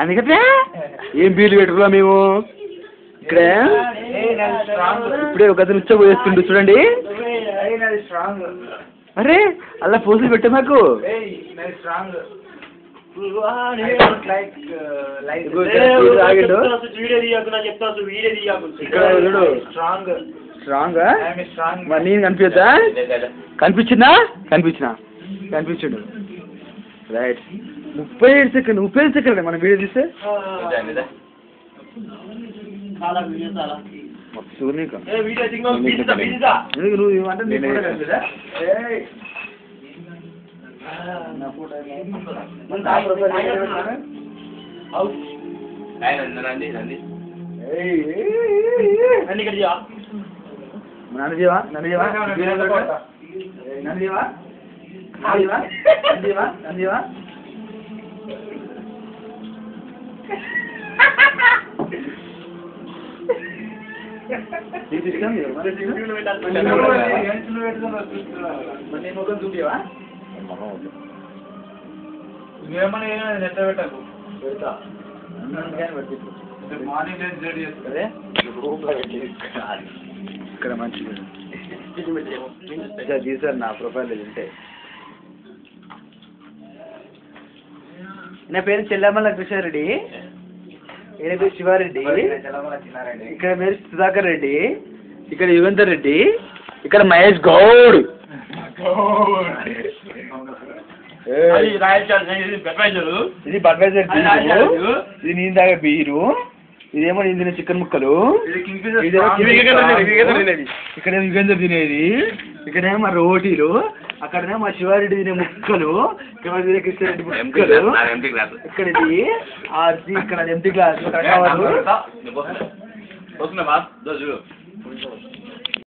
అందుకదా ఏం బీలు పెట్టుకున్నా మేము ఇక్కడ ఇప్పుడే ఒక అతను ఉచ్చబోయేస్తుండు చూడండి. అరే అలా పోజులు పెట్టా నాకు. స్ట్రాంగ్ మరి నేను కనిపించా? కనిపించిందా? కనిపించాడు. రైట్ 37 సెకండ్ మనం వీడియో తీస్తే ఇక్కడ మంచిగా తీసారు నా ప్రొఫైల్ ఉంటే. నా పేరు చెల్లమల్ల కృష్ణారెడ్డి, ఈయన పేరు శివారెడ్డి, ఇక్కడ పేరు సుధాకర్ రెడ్డి, ఇక్కడ యుగంధర్ రెడ్డి, ఇక్కడ మహేష్ గౌడ్. ఇది బడ్వైజర్ బీరు, ఇది నేను తాగే బీరు, ఇదేమో నేను తినే చికెన్ ముక్కలు, ఇక్కడేమో యుగంధర్ తినేది, ఇక్కడేమో మా రోటీలు, అక్కడనే మా శివారెడ్డి తినే ముక్కలు, ఇక్కడ తినే కృష్ణారెడ్డి ముక్కలు, ఇక్కడ ఇది ఇక్కడ ఎంటీ గ్లాస్.